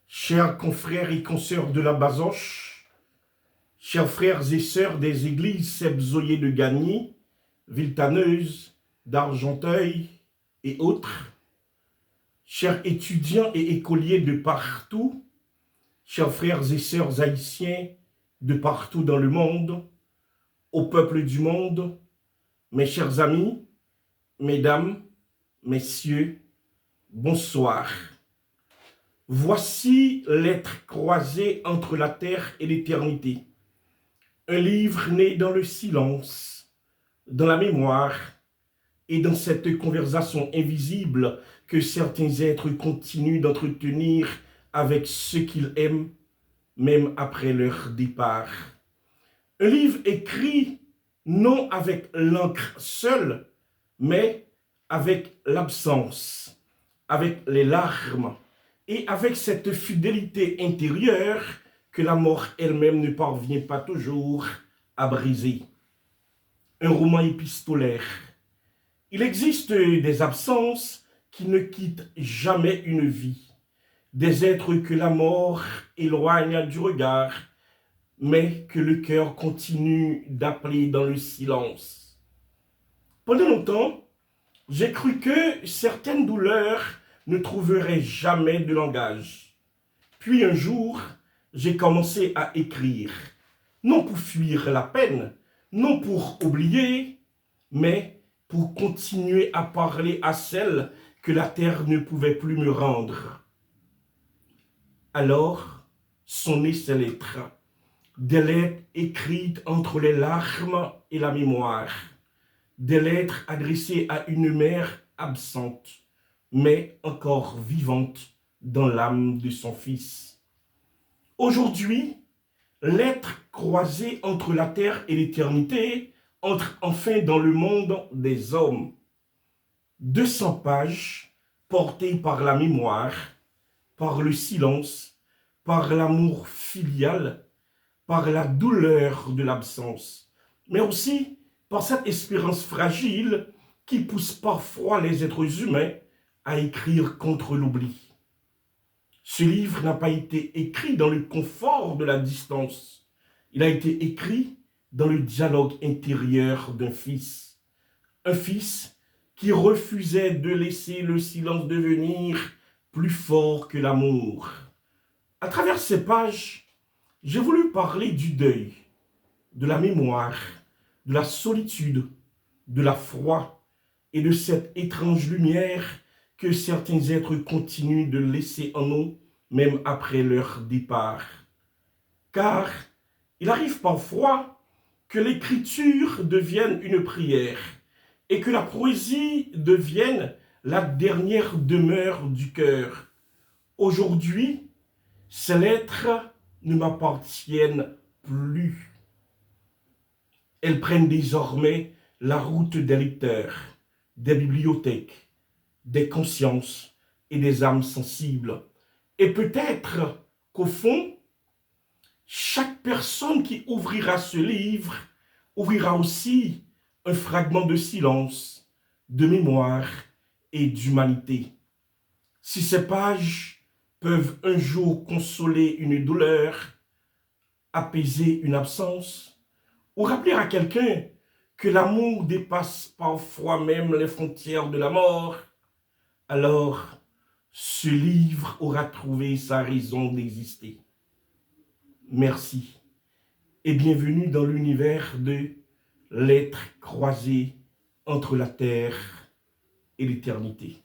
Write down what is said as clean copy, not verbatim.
Chers confrères et consoeurs de la Basoche, chers frères et sœurs des églises Sebzoyer de Gagny, Villetaneuse, d'Argenteuil et autres, chers étudiants et écoliers de partout, chers frères et sœurs haïtiens de partout dans le monde, au peuple du monde, mes chers amis, mesdames, messieurs, bonsoir. Voici l'être croisé entre la terre et l'éternité. Un livre né dans le silence, dans la mémoire et dans cette conversation invisible que certains êtres continuent d'entretenir avec ceux qu'ils aiment, même après leur départ. Un livre écrit non avec l'encre seule, mais avec l'absence, avec les larmes, et avec cette fidélité intérieure que la mort elle-même ne parvient pas toujours à briser. Un roman épistolaire. Il existe des absences qui ne quittent jamais une vie, des êtres que la mort éloigne du regard, mais que le cœur continue d'appeler dans le silence. Pendant longtemps, j'ai cru que certaines douleurs ne trouveraient jamais de langage. Puis un jour, j'ai commencé à écrire, non pour fuir la peine, non pour oublier, mais pour continuer à parler à celle que la terre ne pouvait plus me rendre. Alors sont nées ces lettres, des lettres écrites entre les larmes et la mémoire, des lettres adressées à une mère absente, mais encore vivante dans l'âme de son fils. Aujourd'hui, l'être croisé entre la terre et l'éternité entre enfin dans le monde des hommes. 200 pages portées par la mémoire, par le silence, par l'amour filial, par la douleur de l'absence, mais aussi par cette espérance fragile qui pousse parfois les êtres humains à écrire contre l'oubli. Ce livre n'a pas été écrit dans le confort de la distance. Il a été écrit dans le dialogue intérieur d'un fils. Un fils qui refusait de laisser le silence devenir plus fort que l'amour. À travers ces pages, j'ai voulu parler du deuil, de la mémoire, de la solitude, de la foi et de cette étrange lumière que certains êtres continuent de laisser en nous, même après leur départ. Car il arrive parfois que l'écriture devienne une prière et que la poésie devienne la dernière demeure du cœur. Aujourd'hui, ces lettres ne m'appartiennent plus. Elles prennent désormais la route des lecteurs, des bibliothèques, des consciences et des âmes sensibles. Et peut-être qu'au fond, chaque personne qui ouvrira ce livre ouvrira aussi un fragment de silence, de mémoire et d'humanité. Si ces pages peuvent un jour consoler une douleur, apaiser une absence, ou rappeler à quelqu'un que l'amour dépasse parfois même les frontières de la mort, alors ce livre aura trouvé sa raison d'exister. Merci et bienvenue dans l'univers de l'être croisé entre la terre et l'éternité.